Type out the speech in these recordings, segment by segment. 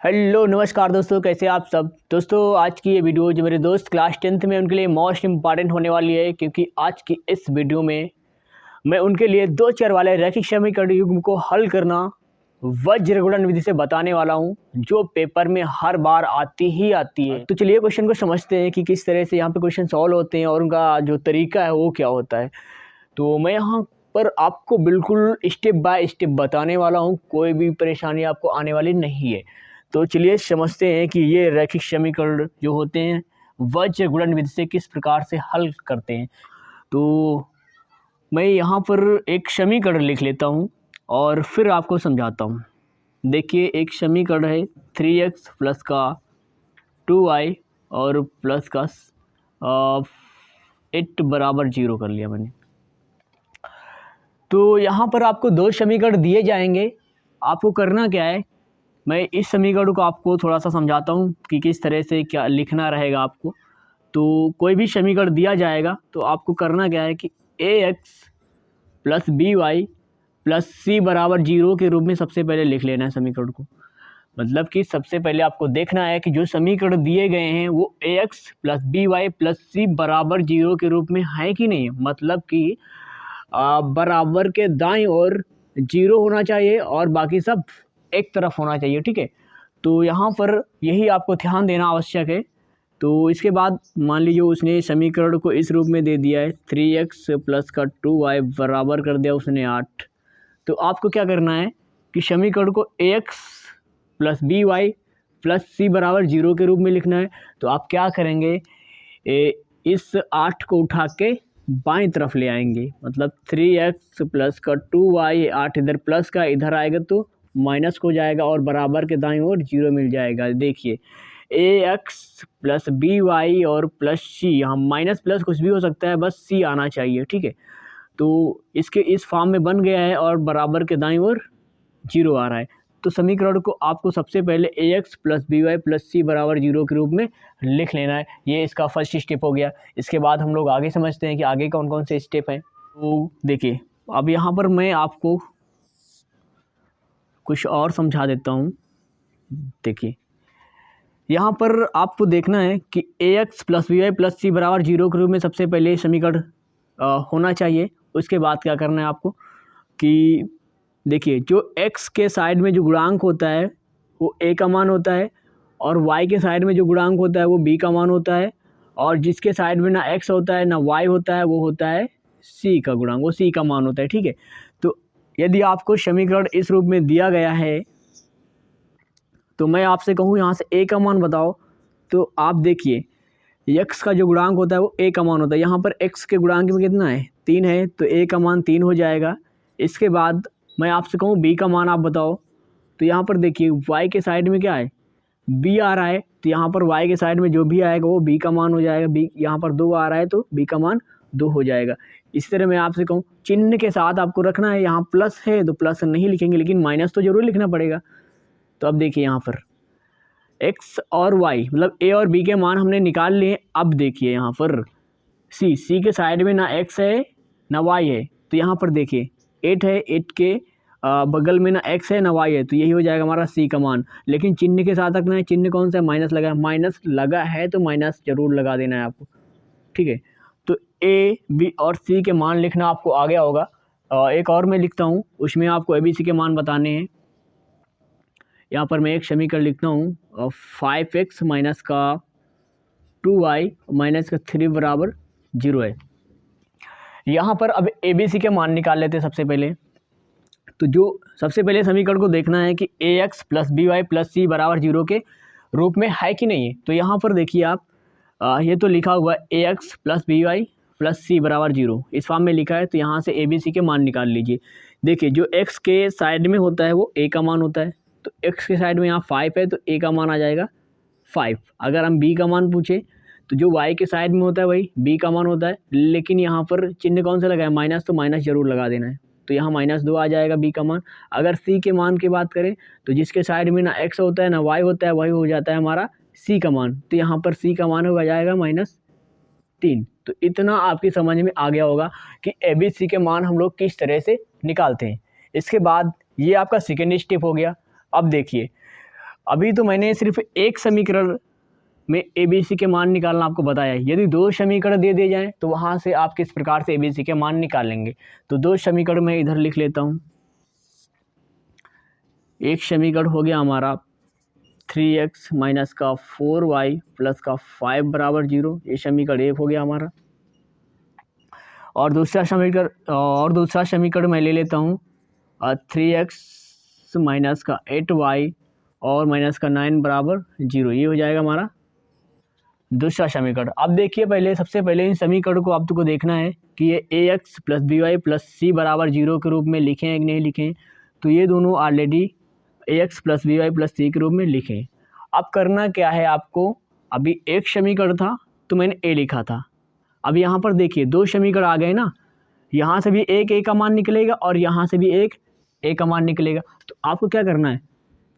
Hello नमस्कार दोस्तों, कैसे आप सब। दोस्तों आज की ये वीडियो जो मेरे दोस्त क्लास 10th में उनके लिए मोस्ट इम्पॉर्टेंट होने वाली है, क्योंकि आज की इस वीडियो में मैं उनके लिए दो चर वाले रैखिक समीकरण युग्म को हल करना वज्र गुणन विधि से बताने वाला हूं, जो पेपर में हर बार आती ही आती है। तो चलिए क्वेश्चन को समझते हैं कि किस तरह से यहाँ पे क्वेश्चन सॉल्व होते हैं और उनका जो तरीका है वो क्या होता है। तो मैं यहाँ पर आपको बिल्कुल स्टेप बाय स्टेप बताने वाला हूँ, कोई भी परेशानी आपको आने वाली नहीं है। तो चलिए समझते हैं कि ये रैखिक समीकरण जो होते हैं वज्र गुणन विधि से किस प्रकार से हल करते हैं। तो मैं यहाँ पर एक समीकरण लिख लेता हूँ और फिर आपको समझाता हूँ। देखिए एक समीकरण है 3x प्लस का 2y और प्लस का 8 बराबर 0 कर लिया मैंने। तो यहाँ पर आपको दो समीकरण दिए जाएंगे, आपको करना क्या है, मैं इस समीकरण को आपको थोड़ा सा समझाता हूँ कि किस तरह से क्या लिखना रहेगा आपको। तो कोई भी समीकरण दिया जाएगा तो आपको करना क्या है कि ax plus by plus c बराबर 0 के रूप में सबसे पहले लिख लेना है समीकरण को। मतलब कि सबसे पहले आपको देखना है कि जो समीकरण दिए गए हैं वो ax plus by plus c बराबर 0 के रूप में है कि नहीं। मतलब कि बराबर के दाईं ओर 0 होना चाहिए और बाकी सब एक तरफ होना चाहिए, ठीक है। तो यहाँ पर यही आपको ध्यान देना आवश्यक है। तो इसके बाद मान लीजिए उसने समीकरण को इस रूप में दे दिया है 3x प्लस का 2y बराबर कर दिया उसने 8। तो आपको क्या करना है कि समीकरण को ax plus by plus c बराबर 0 के रूप में लिखना है। तो आप क्या करेंगे, इस 8 को उठा के बाईं तरफ ले आएंगे। मतलब 3x प्लस का 2y, 8 इधर प्लस का इधर आएगा तो माइनस हो जाएगा और बराबर के दाईं ओर 0 मिल जाएगा। देखिए ax प्लस by और प्लस c, यहाँ माइनस प्लस कुछ भी हो सकता है, बस c आना चाहिए, ठीक है। तो इसके इस फॉर्म में बन गया है और बराबर के दाईं ओर 0 आ रहा है। तो समीकरण को आपको सबसे पहले ax plus by plus c बराबर 0 के रूप में लिख लेना है। ये इसका फर्स्ट स्टेप हो गया। इसके बाद हम लोग आगे समझते हैं कि आगे कौन कौन से स्टेप हैं। तो देखिए अब यहाँ पर मैं आपको कुछ और समझा देता हूँ। देखिए यहाँ पर आपको देखना है कि ax plus by plus c बराबर 0 के रूप में सबसे पहले समीकरण होना चाहिए। उसके बाद क्या करना है आपको कि देखिए जो x के साइड में जो गुणांक होता है वो a का मान होता है और y के साइड में जो गुणांक होता है वो b का मान होता है, और जिसके साइड में ना x होता है ना y होता है वो होता है c का गुणांक, वो c का मान होता है, ठीक है। तो यदि आपको समीकरण इस रूप में दिया गया है तो मैं आपसे कहूँ यहाँ से a का मान बताओ, तो आप देखिए x का जो गुणांक होता है वो a का मान होता है। यहाँ पर x के गुणांक में कितना है, 3 है, तो a का मान 3 हो जाएगा। इसके बाद मैं आपसे कहूँ b का मान आप बताओ, तो यहाँ पर देखिए y के साइड में क्या है, b आ रहा है, तो यहाँ पर y के साइड में जो भी आएगा वो b का मान हो जाएगा। b यहाँ पर 2 आ रहा है तो b का मान 2 हो जाएगा। इस तरह मैं आपसे कहूँ चिन्ह के साथ आपको रखना है। यहाँ प्लस है तो प्लस नहीं लिखेंगे, लेकिन माइनस तो जरूर लिखना पड़ेगा। तो अब देखिए यहाँ पर x और y मतलब a और b के मान हमने निकाल लिए। अब देखिए यहाँ पर c के साइड में ना x है ना y है, तो यहाँ पर देखिए 8 है, 8 के बगल में ना x है ना y है, तो यही हो जाएगा हमारा c का मान। लेकिन चिन्ह के साथ रखना है। चिन्ह कौन सा है, माइनस लगा है। माइनस लगा है तो माइनस जरूर लगा देना है आपको, ठीक है। तो a b और c के मान लिखना आपको आ गया होगा। एक और मैं लिखता हूँ, उसमें आपको a b c के मान बताने हैं। यहाँ पर मैं एक समीकरण लिखता हूँ 5x माइनस का 2y माइनस का 3 बराबर 0 है। यहाँ पर अब ए बी सी के मान निकाल लेते हैं सबसे पहले। तो जो सबसे पहले समीकरण को देखना है कि ax plus by plus c बराबर 0 के रूप में है कि नहीं है। तो यहाँ पर देखिए आप ये तो लिखा हुआ है ax plus by plus c बराबर 0, इस फॉर्म में लिखा है। तो यहाँ से ए बी सी के मान निकाल लीजिए। देखिए जो x के साइड में होता है वो a का मान होता है, तो x के साइड में यहाँ 5 है तो a का मान आ जाएगा 5। अगर हम b का मान पूछे तो जो y के साइड में होता है वही b का मान होता है, लेकिन यहाँ पर चिन्ह कौन सा लगा है, माइनस, तो माइनस जरूर लगा देना है। तो यहाँ -2 आ जाएगा b का मान। अगर c के मान की बात करें तो जिसके साइड में ना x होता है ना y होता है वही हो जाता है हमारा c का मान। तो यहाँ पर c का मान हो जाएगा -3। तो इतना आपकी समझ में आ गया होगा कि ए बी सी के मान हम लोग किस तरह से निकालते हैं। इसके बाद ये आपका सेकेंड स्टेप हो गया। अब देखिए अभी तो मैंने सिर्फ एक समीकरण में ABC के मान निकालना आपको बताया है। यदि दो समीकरण दे दिए जाएँ तो वहाँ से आप किस प्रकार से ABC के मान निकालेंगे। तो दो समीकरण मैं इधर लिख लेता हूँ। एक समीकरण हो गया हमारा 3x माइनस का 4y प्लस का 5 बराबर 0, ये समीकरण एक हो गया हमारा। और दूसरा समीकरण मैं ले लेता हूँ 3x माइनस का 8y और माइनस का 9 बराबर 0, ये हो जाएगा हमारा दूसरा समीकरण। अब देखिए सबसे पहले इन समीकरण को आपको देखना है कि ये ax plus by plus c बराबर 0 के रूप में लिखे हैं कि नहीं लिखे हैं। तो ये दोनों already ax plus by plus c के रूप में लिखे। अब करना क्या है आपको, अभी एक समीकरण था तो मैंने a लिखा था। अब यहाँ पर देखिए दो समीकरण आ गए ना, यहाँ से भी एक a का मान निकलेगा और यहाँ से भी एक a का मान निकलेगा। तो आपको क्या करना है,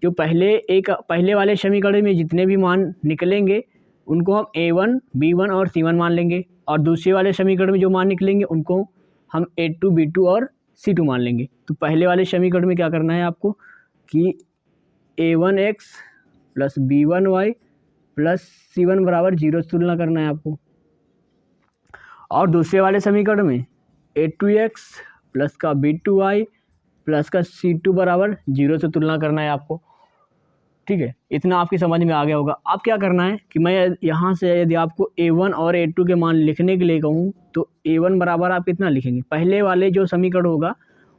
जो पहले वाले समीकरण में जितने भी मान निकलेंगे उनको हम a1, b1 और c1 मान लेंगे, और दूसरे वाले समीकरण में जो मान निकलेंगे उनको हम a2, b2 और c2 मान लेंगे। तो पहले वाले समीकरण में क्या करना है आपको कि a1x plus b1y plus c1 बराबर 0 से तुलना करना है आपको, और दूसरे वाले समीकरण में a2x प्लस का b2y प्लस का c2 बराबर 0 से तुलना करना है आपको। ठीक है, इतना आपकी समझ में आ गया होगा। अब क्या करना है कि मैं यहाँ से यदि आपको a1 और a2 के मान लिखने के लिए कहूँ तो a1 बराबर आप कितना लिखेंगे, पहले वाले जो समीकरण होगा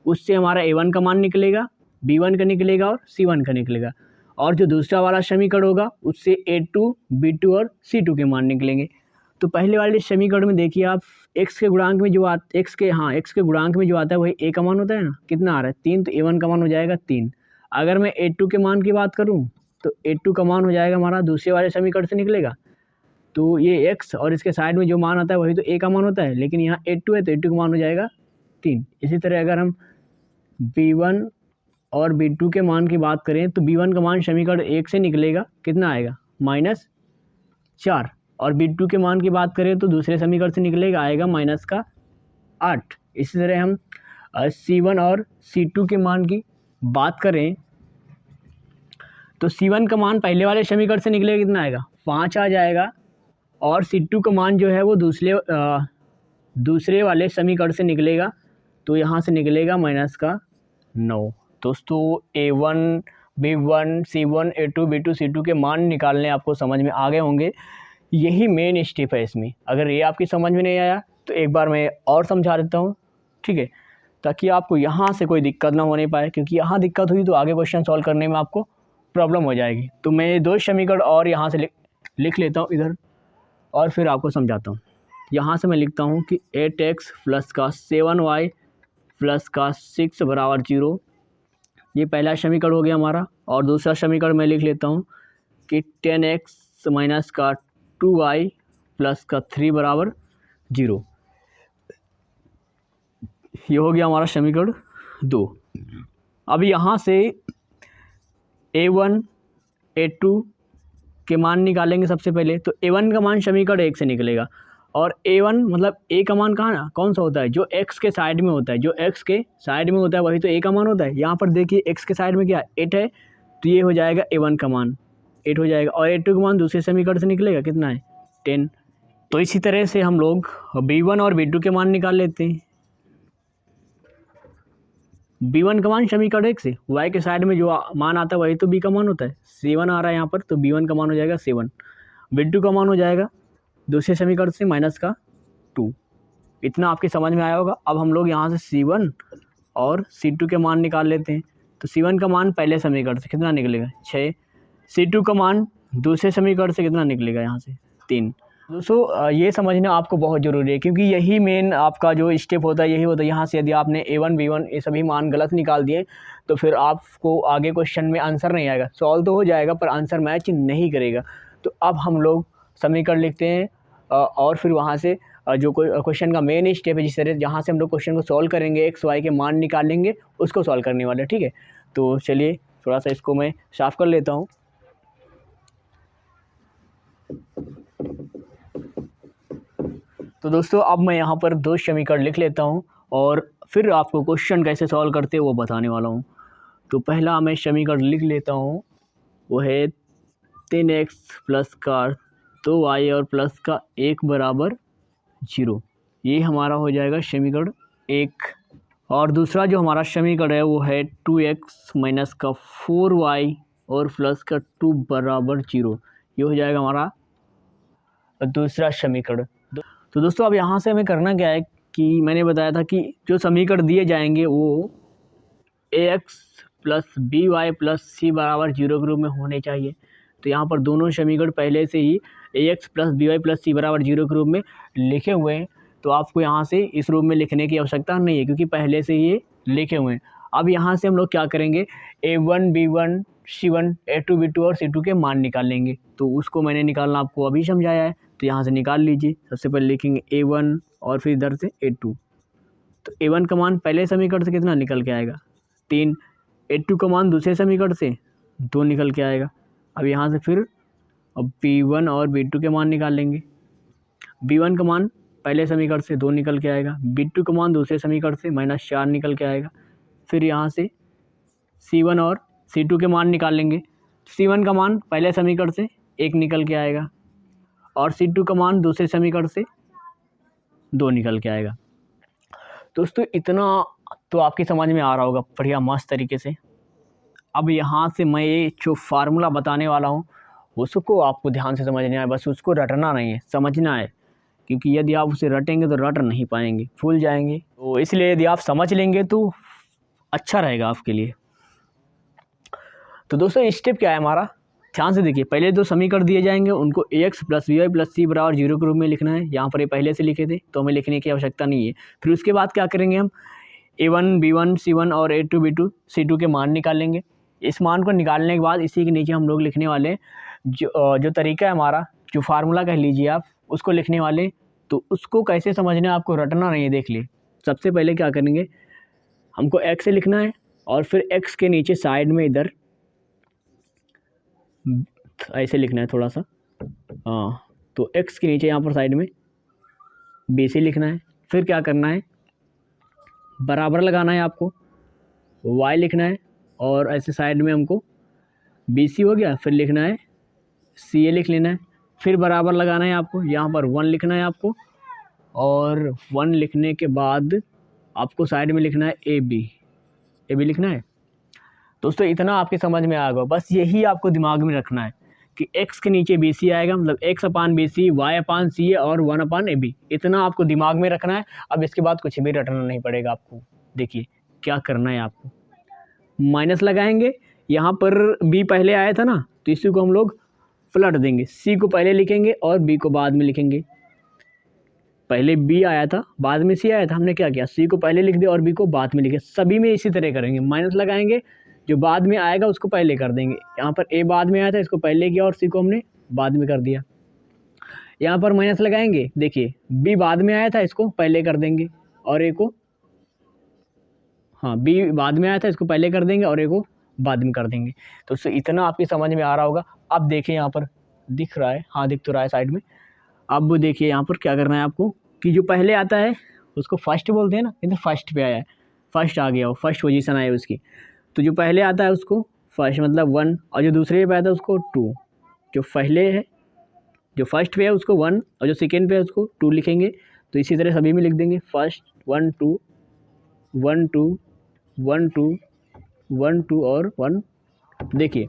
उससे हमारा a1 का मान निकलेगा, b1 का निकलेगा और c1 का निकलेगा, और जो दूसरा वाला समीकरण होगा उससे a2, b2 और c2 के मान निकलेंगे। तो पहले वाले समीकरण में देखिए आप x के गुणांक में जो x के गुणांक में जो आता है वही a का मान होता है ना, कितना आ रहा है 3, तो a1 का मान हो जाएगा 3। अगर मैं a2 के मान की बात करूं तो a2 का मान हो जाएगा हमारा दूसरे वाले समीकरण से निकलेगा, तो ये x और इसके साइड में जो मान आता है वही तो a का मान होता है, लेकिन यहाँ a2 है तो a2 का मान हो जाएगा 3। इसी तरह अगर हम b1 और b2 के मान की बात करें तो b1 का मान समीकरण 1 से निकलेगा, कितना आएगा -4, और b2 के मान की बात करें तो दूसरे समीकरण से निकलेगा, आएगा -8। इसी तरह हम c1 और c2 के मान की बात करें तो c1 का मान पहले वाले समीकरण से निकलेगा, कितना आएगा 5 आ जाएगा, और c2 का मान जो है वो दूसरे वाले समीकरण से निकलेगा, तो यहाँ से निकलेगा -9। दोस्तों a1, b1, c1, a2, b2, c2 के मान निकालने आपको समझ में आ गए होंगे। यही मेन स्टेप है इसमें। अगर ये आपकी समझ में नहीं आया तो एक बार मैं और समझा देता हूँ, ठीक है, ताकि आपको यहाँ से कोई दिक्कत ना होने पाए, क्योंकि यहाँ दिक्कत हुई तो आगे क्वेश्चन सॉल्व करने में आपको प्रॉब्लम हो जाएगी। तो मैं दो समीकरण और यहाँ से लिख लेता हूँ इधर, और फिर आपको समझाता हूँ। यहाँ से मैं लिखता हूँ कि 8x प्लस का 7y प्लस का 6 बराबर 0, ये पहला समीकरण हो गया हमारा। और दूसरा समीकरण मैं लिख लेता हूँ कि 10x माइनस का 2y प्लस का 3 बराबर 0, ये हो गया हमारा समीकरण 2। अब यहाँ से a1, a2 के मान निकालेंगे सबसे पहले। तो a1 का मान समीकरण 1 से निकलेगा, और a1 मतलब a का मान कौन सा होता है, जो x के साइड में होता है, जो x के साइड में होता है वही तो a का मान होता है। यहाँ पर देखिए x के साइड में क्या 8 है, तो ये हो जाएगा a1 का मान 8 हो जाएगा, और a2 का मान दूसरे समीकरण से निकलेगा, कितना है 10। तो इसी तरह से हम लोग b1 और b2 के मान निकाल लेते हैं। b1 का मान समीकरण 1 से, y के साइड में जो मान आता है वही तो b का मान होता है, 7 आ रहा है यहाँ पर, तो b1 का मान हो जाएगा 7, b2 का मान हो जाएगा दूसरे समीकरण से -2। इतना आपकी समझ में आया होगा। अब हम लोग यहाँ से c1 और c2 के मान निकाल लेते हैं। तो c1 का मान पहले समीकरण से कितना निकलेगा 6, c2 का मान दूसरे समीकरण से कितना निकलेगा यहाँ से 3। दोस्तों ये समझना आपको बहुत ज़रूरी है, क्योंकि यही मेन आपका जो स्टेप होता है यही होता है। यहाँ से यदि आपने a1, b1 ये सभी मान गलत निकाल दिए तो फिर आपको आगे क्वेश्चन में आंसर नहीं आएगा, सॉल्व तो हो जाएगा पर आंसर मैच नहीं करेगा। तो अब हम लोग समीकरण लिखते हैं, और फिर वहाँ से जो कोई क्वेश्चन का मेन स्टेप है, जिस तरह जहाँ से हम लोग क्वेश्चन को सॉल्व करेंगे, x y के मान निकालेंगे, उसको सॉल्व करने वाले, ठीक है। तो चलिए थोड़ा सा इसको मैं साफ़ कर लेता हूँ। तो दोस्तों अब मैं यहाँ पर दो समीकरण लिख लेता हूँ और फिर आपको क्वेश्चन कैसे सॉल्व करते हैं वो बताने वाला हूँ। तो पहला मैं समीकरण लिख लेता हूँ वो है 3x प्लस का 2y और प्लस का 1 बराबर 0। ये हमारा हो जाएगा समीकरण 1। और दूसरा जो हमारा समीकरण है वो है 2x माइनस का 4y और प्लस का 2 बराबर 0। ये हो जाएगा हमारा दूसरा समीकरण। तो दोस्तों अब यहाँ से हमें करना क्या है कि मैंने बताया था कि जो समीकरण दिए जाएंगे वो ax plus by plus c बराबर 0 के रूप में होने चाहिए। तो यहाँ पर दोनों समीकरण पहले से ही ax plus by plus c बराबर 0 के रूप में लिखे हुए हैं, तो आपको यहाँ से इस रूप में लिखने की आवश्यकता नहीं है क्योंकि पहले से ही ये लिखे हुए हैं। अब यहाँ से हम लोग क्या करेंगे, a1 b1 c1 a2 b2 और c2 के मान निकाल लेंगे। तो उसको मैंने निकालना आपको अभी समझाया है, तो यहाँ से निकाल लीजिए। सबसे पहले लिखेंगे a1 और फिर इधर से a2। तो a1 का मान पहले समीकरण से कितना निकल के आएगा, 3। a2 का मान दूसरे समीकरण से 2 निकल के आएगा। अब यहाँ से फिर अब b1 और b2 के मान निकाल लेंगे। b1 का मान पहले समीकरण से 2 निकल के आएगा, b2 का मान दूसरे समीकरण से -4 निकल के आएगा। फिर यहाँ से c1 और c2 के मान निकाल लेंगे। c1 का मान पहले समीकरण से 1 निकल के आएगा और c2 का मान दूसरे समीकरण से 2 निकल के आएगा। दोस्तों इतना तो आपकी समझ में आ रहा होगा बढ़िया मस्त तरीके से। अब यहाँ से मैं ये जो फार्मूला बताने वाला हूँ उसको आपको ध्यान से समझना है, बस उसको रटना नहीं है, समझना है। क्योंकि यदि आप उसे रटेंगे तो रट नहीं पाएंगे, भूल जाएंगे। तो इसलिए यदि आप समझ लेंगे तो अच्छा रहेगा आपके लिए। तो दोस्तों स्टेप क्या है हमारा, ध्यान से देखिए। पहले दो समीकरण दिए जाएंगे, उनको ax plus by plus c बराबर 0 के रूप में लिखना है। यहाँ पर ये पहले से लिखे थे तो हमें लिखने की आवश्यकता नहीं है। फिर उसके बाद क्या करेंगे, हम a1 b1 c1 और a2 b2 c2 के मान निकाल लेंगे। इस मान को निकालने के बाद इसी के नीचे हम लोग लिखने वाले जो तरीका है हमारा, जो फार्मूला कह लीजिए आप, उसको लिखने वाले। तो उसको कैसे समझना है, आपको रटना नहीं है। देख लिए, सबसे पहले क्या करेंगे, हमको x से लिखना है और फिर x के नीचे साइड में इधर ऐसे लिखना है थोड़ा सा, हाँ। तो x के नीचे यहाँ पर साइड में BC लिखना है। फिर क्या करना है, बराबर लगाना है आपको, y लिखना है और ऐसे साइड में हमको BC हो गया। फिर लिखना है CA लिख लेना है। फिर बराबर लगाना है आपको, यहाँ पर 1 लिखना है आपको और 1 लिखने के बाद आपको साइड में लिखना है AB लिखना है। दोस्तों इतना आपके समझ में आएगा, बस यही आपको दिमाग में रखना है कि x के नीचे BC आएगा, मतलब x अपान BC, y अपान CA और 1 अपान AB। इतना आपको दिमाग में रखना है। अब इसके बाद कुछ भी रटना नहीं पड़ेगा आपको। देखिए क्या करना है, आपको माइनस लगाएंगे। यहाँ पर b पहले आया था ना, तो इसी को हम लोग पलट देंगे। c को पहले लिखेंगे और b को बाद में लिखेंगे। पहले b आया था, बाद में c आया था, हमने क्या किया, c को पहले लिख दिया और b को बाद में लिखे। सभी में इसी तरह करेंगे, माइनस लगाएंगे, जो बाद में आएगा उसको पहले कर देंगे। यहाँ पर a बाद में आया था, इसको पहले किया और c को हमने बाद में कर दिया। यहाँ पर माइनस लगाएंगे, देखिए b बाद में आया था, इसको पहले कर देंगे और a को, हाँ b बाद में आया था, इसको पहले कर देंगे और a को बाद में कर देंगे। तो उससे इतना आपकी समझ में आ रहा होगा। अब देखिए यहाँ पर दिख रहा है, हाँ दिख तो रहा है साइड में। अब देखिए यहाँ पर क्या करना है आपको कि जो पहले आता है उसको फर्स्ट बोलते हैं ना, इधर फर्स्ट पे आया है, फर्स्ट आ गया, वो फर्स्ट पोजीशन आई उसकी। तो जो पहले आता है उसको फर्स्ट मतलब 1 और जो दूसरे पे आता है उसको 2। जो पहले है, जो फर्स्ट पे है उसको 1 और जो सेकेंड पे है उसको 2 लिखेंगे। तो इसी तरह सभी में लिख देंगे, फर्स्ट 1 2 1 2 1 2 1 2 और 1। देखिए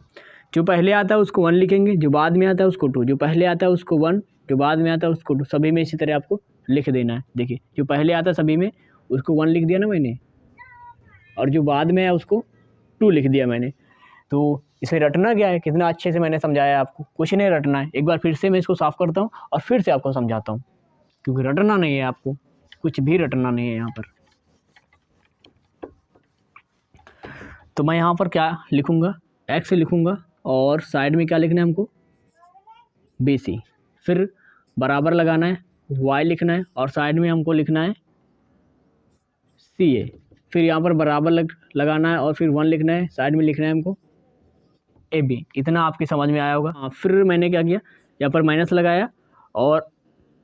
जो पहले आता है उसको 1 लिखेंगे, जो बाद में आता है उसको 2, जो पहले आता है उसको 1, जो बाद में आता है उसको 2। सभी में इसी तरह आपको लिख देना है। देखिए जो पहले आता है सभी में उसको 1 लिख दिया ना मैंने, और जो बाद में है उसको 2 लिख दिया मैंने। तो इसे रटना क्या है, कितना अच्छे से मैंने समझाया आपको, कुछ नहीं रटना है। एक बार फिर से मैं इसको साफ़ करता हूँ और फिर से आपको समझाता हूँ, क्योंकि रटना नहीं है, आपको कुछ भी रटना नहीं है यहाँ पर। तो मैं यहाँ पर क्या लिखूँगा, x लिखूँगा और साइड में क्या लिखना है हमको, BC। फिर बराबर लगाना है, y लिखना है और साइड में हमको लिखना है CA। फिर यहाँ पर बराबर लगाना है और फिर 1 लिखना है, साइड में लिखना है हमको AB। इतना आपकी समझ में आया होगा। हाँ, फिर मैंने क्या किया, यहाँ पर माइनस लगाया और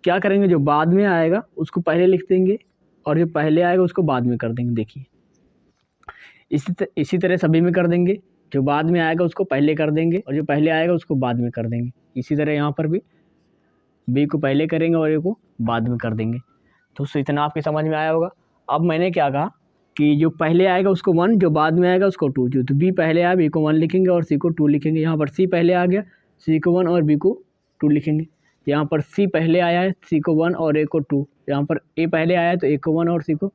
क्या करेंगे, जो बाद में आएगा उसको पहले लिख देंगे और जो पहले आएगा उसको बाद में कर देंगे। देखिए इसी तरह सभी में कर देंगे। जो बाद में आएगा उसको पहले कर देंगे और जो पहले आएगा उसको बाद में कर देंगे। इसी तरह यहाँ पर भी बी को पहले करेंगे और ए को बाद में कर देंगे। दोस्तों इतना आपके समझ में आया होगा। अब मैंने क्या कहा कि जो पहले आएगा उसको 1, जो बाद में आएगा उसको 2। जो तो बी पहले आया बी को 1 लिखेंगे और सी को 2 लिखेंगे। यहाँ पर सी पहले आ गया, सी को 1 और बी को 2 लिखेंगे। यहाँ पर सी पहले आया है, सी को 1 और ए को 2। यहाँ पर ए पहले आया है तो ए को 1 और सी को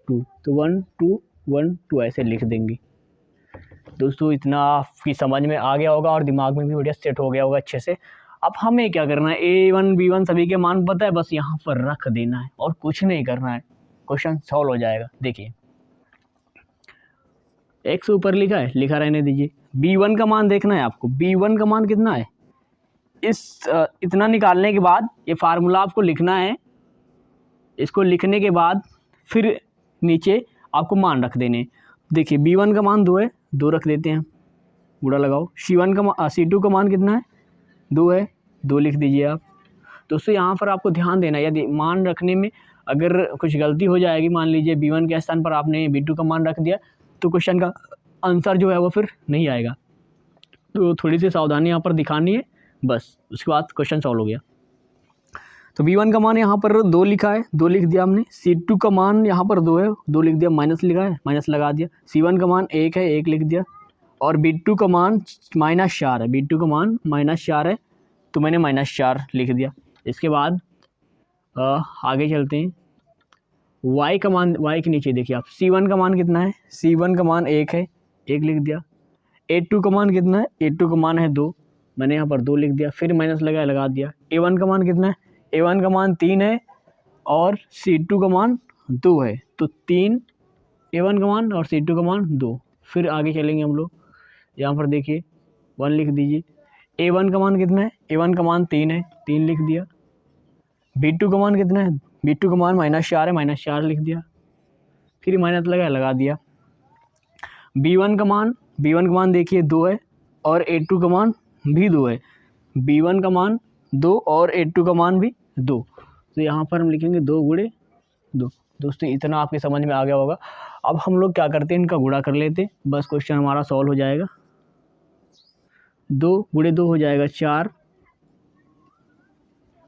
2, तो 1 2 1 2 ऐसे लिख देंगे। दोस्तों इतना आपकी समझ में आ गया होगा और दिमाग में भी बढ़िया सेट हो गया होगा अच्छे से। अब हमें क्या करना है, A1 B1 सभी के मान पता है, बस यहाँ पर रख देना है और कुछ नहीं करना है, क्वेश्चन सॉल्व हो जाएगा। देखिए x ऊपर लिखा है, लिखा रहने दीजिए। B1 का मान देखना है आपको, B1 का मान कितना है, इतना निकालने के बाद ये फार्मूला आपको लिखना है। इसको लिखने के बाद फिर नीचे आपको मान रख देने। देखिए B1 का मान 2 है, 2 रख देते हैं, गुणा लगाओ। C2 का मान कितना है, 2 है, 2 लिख दीजिए आप। दोस्तों यहाँ पर आपको ध्यान देना है, यदि मान रखने में अगर कुछ गलती हो जाएगी, मान लीजिए B1 के स्थान पर आपने B2 का मान रख दिया, तो क्वेश्चन का आंसर जो है वो फिर नहीं आएगा। तो थोड़ी सी सावधानी यहाँ पर दिखानी है, बस उसके बाद क्वेश्चन सॉल्व हो गया। तो B1 का मान यहाँ पर 2 लिखा है, 2 लिख दिया हमने। C2 का मान यहाँ पर 2 है, 2 लिख दिया, माइनस लिखा है, माइनस लगा दिया। C1 का मान 1 है, 1 लिख दिया। और B2 का मान -4 है, B2 का मान -4 है, तो मैंने -4 लिख दिया। इसके बाद आगे चलते हैं। Y का मान, Y के नीचे देखिए आप, C1 का मान कितना है, C1 का मान 1 है, 1 लिख दिया। A2 का मान कितना है, A2 का मान है 2, मैंने यहाँ पर 2 लिख दिया, फिर माइनस लगा दिया। A1 का मान कितना है, A1 का मान 3 है और C2 का मान 2 है, तो 3 A1 का मान और C2 का मान 2। फिर आगे चलेंगे हम लोग, यहाँ पर देखिए 1 लिख दीजिए। A1 का मान कितना है, A1 का मान 3 है, 3 लिख दिया। B2 का मान कितना है, B2 का मान -4 है, -4 लिख दिया, फिर माइनस लगा दिया। B1 का मान देखिए 2 है और A2 का मान भी 2 है। B1 का मान 2 और A2 का मान भी 2, तो यहाँ पर हम लिखेंगे 2 गुणे 2। दोस्तों इतना आपके समझ में आ गया होगा। अब हम लोग क्या करते हैं, इनका गुणा कर लेते हैं, बस क्वेश्चन हमारा सॉल्व हो जाएगा। 2 गुणे 2 हो जाएगा 4,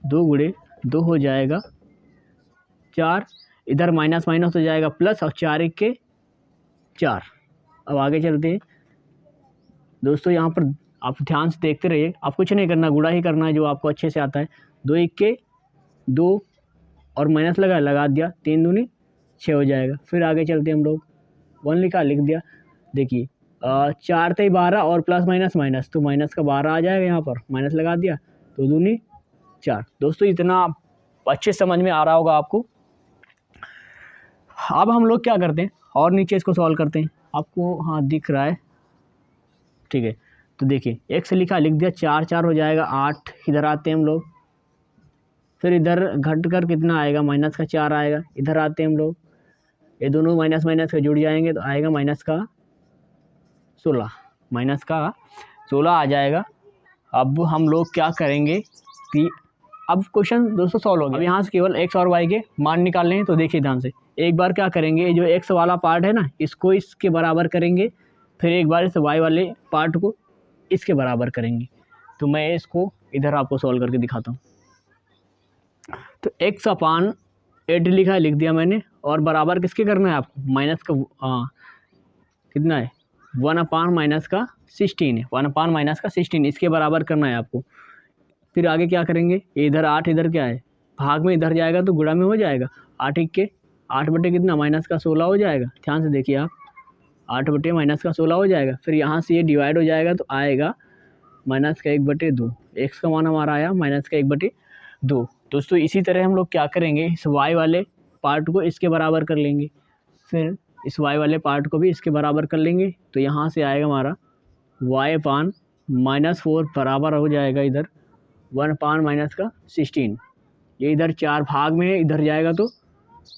2 गुणे 2 हो जाएगा 4, इधर माइनस माइनस हो जाएगा प्लस, और 4 1 के 4। अब आगे चलते हैं। दोस्तों यहाँ पर आप ध्यान से देखते रहिए, आप कुछ नहीं करना, गुणा ही करना है जो आपको अच्छे से आता है। 2 1 के 2 और माइनस लगा दिया, 3 दूनी 6 हो जाएगा। फिर आगे चलते हैं हम लोग, 1 लिखा, लिख दिया। देखिए 4 × 12 और प्लस माइनस माइनस, तो माइनस का 12 आ जाएगा, यहाँ पर माइनस लगा दिया, 2 दूनी 4। दोस्तों इतना अच्छे समझ में आ रहा होगा आपको। अब हम लोग क्या करते हैं और नीचे इसको सॉल्व करते हैं, आपको हाँ दिख रहा है, ठीक है। तो देखिए x लिखा, लिख दिया, 4 4 हो जाएगा 8। इधर आते हैं हम लोग, फिर इधर घट कर कितना आएगा, माइनस का 4 आएगा। इधर आते हैं हम लोग, ये दोनों माइनस माइनस के जुड़ जाएंगे तो आएगा माइनस का 16, माइनस का 16 आ जाएगा। अब हम लोग क्या करेंगे कि अब क्वेश्चन दोस्तों सॉल्व हो गया। अब यहाँ से केवल x और y के मान निकालने हैं, तो देखिए ध्यान से। एक बार क्या करेंगे, जो x वाला पार्ट है ना, इसको इसके बराबर करेंगे, फिर एक बार इस y वाले पार्ट को इसके बराबर करेंगे। तो मैं इसको इधर आपको सॉल्व करके दिखाता हूँ। तो x/8 लिखा है, लिख दिया मैंने, और बराबर किसके करना है आपको, माइनस का कितना है, 1/-16 है, 1/-16 इसके बराबर करना है आपको। फिर आगे क्या करेंगे, इधर 8, इधर क्या है, भाग में इधर जाएगा तो गुणा में हो जाएगा। 8 1 के 8 बटे कितना, माइनस का 16 हो जाएगा। ध्यान से देखिए आप, 8 बटे माइनस का 16 हो जाएगा। फिर यहाँ से ये डिवाइड हो जाएगा तो आएगा माइनस का 1/2। x का मान हमारा आया माइनस का 1/2। दोस्तों इसी तरह हम लोग क्या करेंगे, इस y वाले पार्ट को इसके बराबर कर लेंगे, फिर इस y वाले पार्ट को भी इसके बराबर कर लेंगे। तो यहाँ से आएगा हमारा y/-4 बराबर हो जाएगा इधर 1/-16। ये इधर 4 भाग में है, इधर जाएगा तो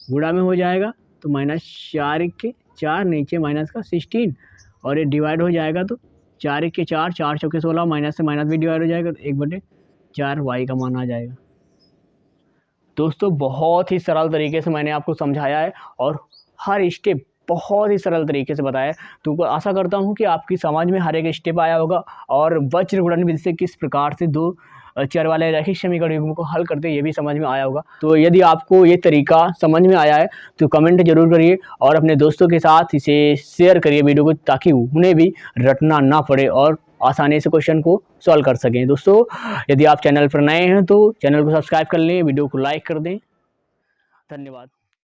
गुणा में हो जाएगा, तो -4 1 के 4, नीचे माइनस का 16, और ये डिवाइड हो जाएगा तो 4 1 के 4, 4 चौके 16, माइनस से माइनस भी डिवाइड हो जाएगा, तो 1/4 y का मान आ जाएगा। दोस्तों बहुत ही सरल तरीके से मैंने आपको समझाया है और हर स्टेप बहुत ही सरल तरीके से बताया। तो आशा करता हूँ कि आपकी समझ में हर एक स्टेप आया होगा और वज्र गुणन विधि से किस प्रकार से दो चर वाले रैखिक समीकरण युग्म को हल करते ये भी समझ में आया होगा। तो यदि आपको ये तरीका समझ में आया है तो कमेंट जरूर करिए और अपने दोस्तों के साथ इसे शेयर करिए वीडियो को, ताकि उन्हें भी रटना ना पड़े और आसानी से क्वेश्चन को सॉल्व कर सकें। दोस्तों यदि आप चैनल पर नए हैं तो चैनल को सब्सक्राइब कर लें, वीडियो को लाइक कर दें। धन्यवाद।